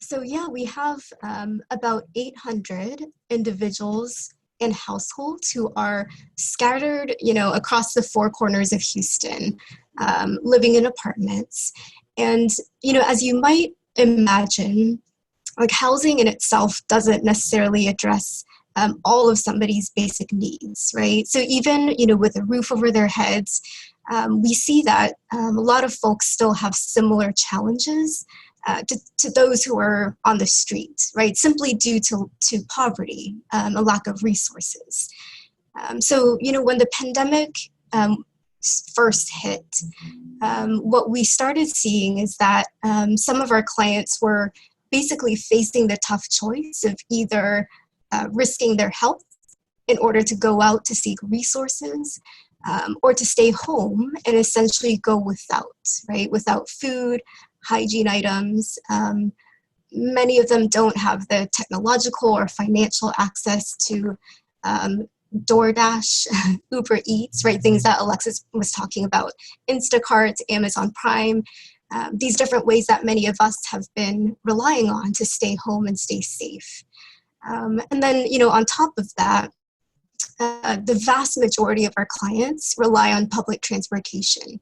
So yeah, we have about 800 individuals and households who are scattered, across the four corners of Houston, living in apartments. And, as you might imagine, like housing in itself doesn't necessarily address all of somebody's basic needs, right? So even, with a roof over their heads, we see that a lot of folks still have similar challenges to those who are on the street, right? Simply due to poverty, a lack of resources. So, when the pandemic first hit, what we started seeing is that some of our clients were basically facing the tough choice of either risking their health in order to go out to seek resources, or to stay home and essentially go without, right? Without food, hygiene items. Many of them don't have the technological or financial access to DoorDash, Uber Eats, right? Things that Alexis was talking about, Instacart, Amazon Prime, these different ways that many of us have been relying on to stay home and stay safe. And then, on top of that, the vast majority of our clients rely on public transportation.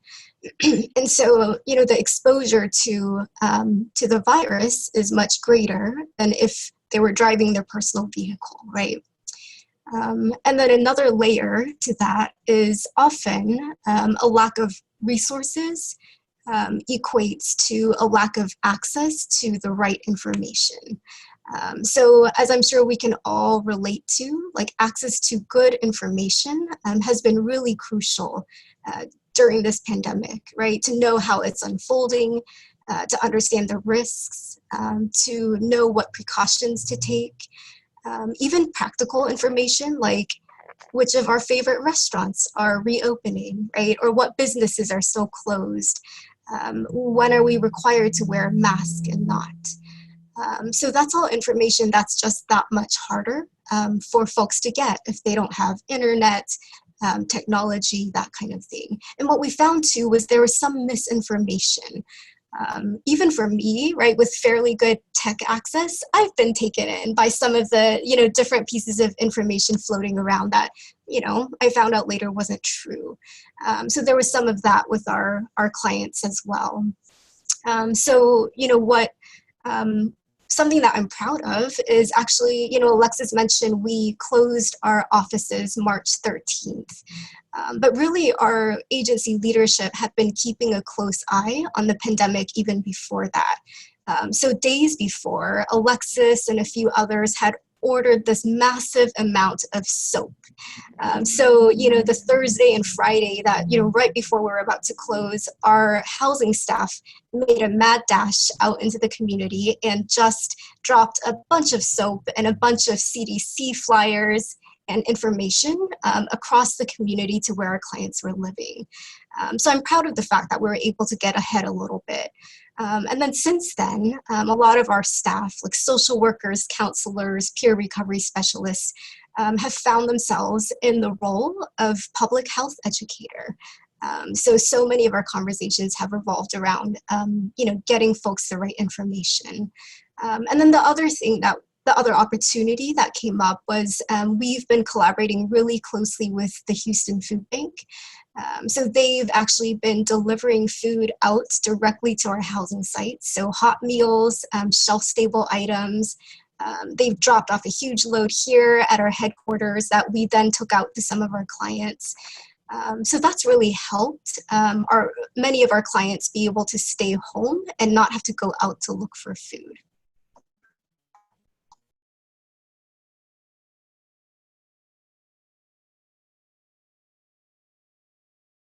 And so, the exposure to the virus is much greater than if they were driving their personal vehicle, right? And then another layer to that is often a lack of resources equates to a lack of access to the right information. So as I'm sure we can all relate to, like access to good information has been really crucial during this pandemic, right? To know how it's unfolding, to understand the risks, to know what precautions to take, even practical information like which of our favorite restaurants are reopening, right? Or what businesses are still closed. When are we required to wear a mask and not? So that's all information that's just that much harder for folks to get if they don't have internet, technology, that kind of thing. And what we found too was there was some misinformation. Even for me, right, with fairly good tech access, I've been taken in by some of the, different pieces of information floating around that, I found out later wasn't true. So there was some of that with our clients as well. So, something that I'm proud of is actually, Alexis mentioned we closed our offices March 13th. But really, our agency leadership had been keeping a close eye on the pandemic even before that. So days before, Alexis and a few others had ordered this massive amount of soap. So, the Thursday and Friday that, right before we were about to close, our housing staff made a mad dash out into the community and just dropped a bunch of soap and a bunch of CDC flyers and information across the community to where our clients were living. So I'm proud of the fact that we were able to get ahead a little bit. And then since then, a lot of our staff, like social workers, counselors, peer recovery specialists, have found themselves in the role of public health educator. So many of our conversations have revolved around, getting folks the right information. And then the other opportunity that came up was we've been collaborating really closely with the Houston Food Bank. So they've actually been delivering food out directly to our housing sites. So hot meals, shelf-stable items. They've dropped off a huge load here at our headquarters that we then took out to some of our clients. So that's really helped many of our clients be able to stay home and not have to go out to look for food.